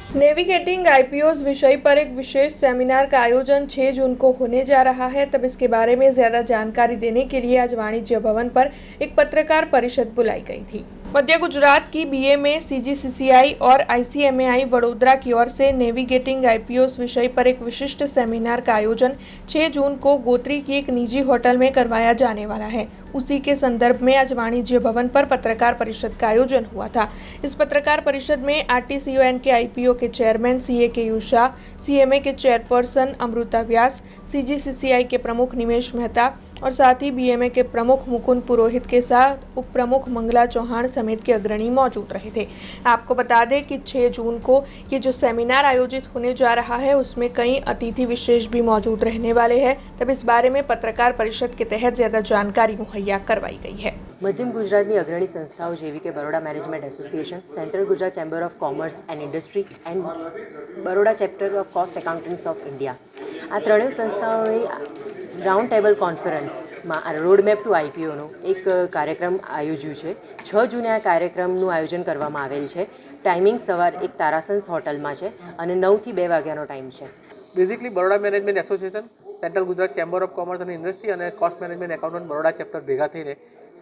Navigating IPOs विषय पर एक विशेष सेमिनार का आयोजन 6 जून को होने जा रहा है। तब इसके बारे में ज्यादा जानकारी देने के लिए आज वाणिज्य भवन पर एक पत्रकार परिषद बुलाई गई थी। मध्य गुजरात की बीएमए, सीजीसीसीआई और आईसीएमएआई वडोदरा की ओर से नेविगेटिंग आईपीओस विषय पर एक विशिष्ट सेमिनार का आयोजन 6 जून को गोत्री की एक निजी होटल में करवाया जाने वाला है। उसी के संदर्भ में आज वाणिज्य भवन पर पत्रकार परिषद का आयोजन हुआ था। इस पत्रकार परिषद में आरटीसीओएन के आईपीओ के चेयरमैन सीए के यू शाह, सीएमए के चेयरपर्सन अमृता व्यास, सीजीसीसीआई के प्रमुख निमेश मेहता और साथ ही बीएमए के प्रमुख मुकुंद पुरोहित के साथ उप प्रमुख मंगला चौहान समेत के अग्रणी मौजूद रहे थे। आपको बता दें कि 6 जून को ये जो सेमिनार आयोजित होने जा रहा है उसमें कई अतिथि विशेष भी मौजूद रहने वाले हैं। तब इस बारे में पत्रकार परिषद के तहत ज्यादा जानकारी मुहैया करवाई गई है। मध्यम गुजरातની અગ્રણી સંસ્થાઓ જેવી કે Baroda management association, central Gujarat chamber of commerce and industry and Baroda chapter of cost accountants of India, આ ત્રણેય સંસ્થાઓએ રાઉન્ડ ટેબલ કોન્ફરન્સમાં રોડમેપ ટુ આઈપીઓનો એક કાર્યક્રમ આયોજ્યું છે। 6 જૂને આ કાર્યક્રમનું આયોજન કરવામાં આવેલ છે। ટાઈમિંગ સવાર એક તારાસન્સ હોટલમાં છે અને 9 થી 2 વાગ્યાનો ટાઈમ છે। Basically Baroda management association, central Gujarat chamber of commerce અને ઇન્ડસ્ટ્રી અને cost management accountant Baroda chapter ભેગા થઈને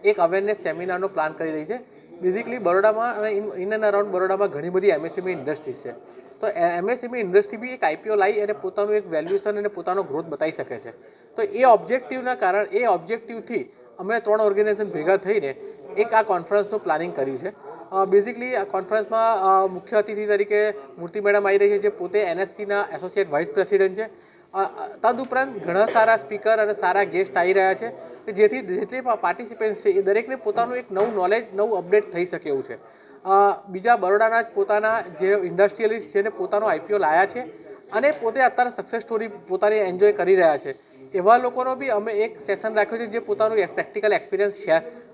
એક અવેરનેસ સેમિનારનો પ્લાન કરી રહી છે। બેઝિકલી બરોડામાં અને ઇન એન્ડ અરાઉન્ડ બરોડામાં ઘણી બધી એમએસએમઈ ઇન્ડસ્ટ્રીઝ છે। તો એમએસએમઈ ઇન્ડસ્ટ્રી બી એક આઈપીઓ લાવી અને પોતાનું એક વેલ્યુએશન અને પોતાનો ગ્રોથ બતાવી શકે છે। તો એ ઓબ્જેક્ટિવના કારણે એ ઓબ્જેક્ટિવથી અમે 3 ઓર્ગેનાઇઝેશન ભેગા થઈને એક આ કોન્ફરન્સનું પ્લાનિંગ કર્યું છે। બેઝિકલી આ કોન્ફરન્સમાં મુખ્ય અતિથિ તરીકે મૂર્તિ મેડમ આવી રહી છે, જે પોતે એનએસસીના એસોસિએટ વાઇસ પ્રેસિડેન્ટ છે। તદુપરાંત ઘણા સારા સ્પીકર અને સારા ગેસ્ટ આવી રહ્યા છે કે જેથી જેટલી પાર્ટિસિપન્ટ્સ છે એ દરેકને પોતાનું એક નવું નોલેજ, નવું અપડેટ થઈ શકે એવું છે। બીજા બરોડાના જ પોતાના જે ઇન્ડસ્ટ્રીયલિસ્ટ જેને પોતાનો આઈપીઓ લાયા છે અને પોતે અત્યારે સક્સેસ સ્ટોરી પોતાની એન્જોય કરી રહ્યા છે, એવા લોકોનો બી અમે એક સેશન રાખ્યો છે જે પોતાનું પ્રેક્ટિકલ એક્સપિરિયન્સ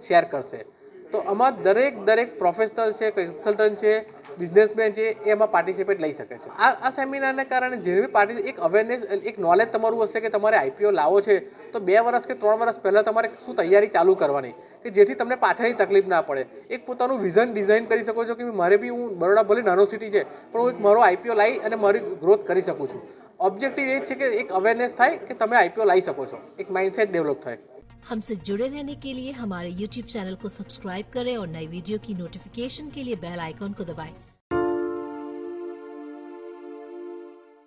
શેર કરશે। તો આમાં દરેક પ્રોફેશનલ છે, કન્સલ્ટન્ટ છે, બિઝનેસમેન છે, એ એમાં પાર્ટિસિપેટ લઈ શકે છે। આ સેમિનારને કારણે જે બી એક અવેરનેસ, એક નોલેજ તમારું હશે કે તમારે આઈપીઓ લાવો છે તો 2 વર્ષ કે 3 વર્ષ પહેલાં તમારે શું તૈયારી ચાલુ કરવાની કે જેથી તમને પાછળની તકલીફ ના પડે। એક પોતાનું વિઝન ડિઝાઇન કરી શકો છો કે મારે બી, હું બરોડા ભલે નાનો સિટી છે પણ હું એક મારો આઈપીઓ લાવી અને મારી ગ્રોથ કરી શકું છું। ऑब्जेक्टिव ये है कि एक अवेयरनेस था कि તમે आईपीओ लाई सको છો, एक माइंडसेट डेवलप થાય। हमसे जुड़े रहने के लिए हमारे YouTube चैनल को सब्सक्राइब करें और नई वीडियो की नोटिफिकेशन के लिए बेल आइकॉन को दबाएं।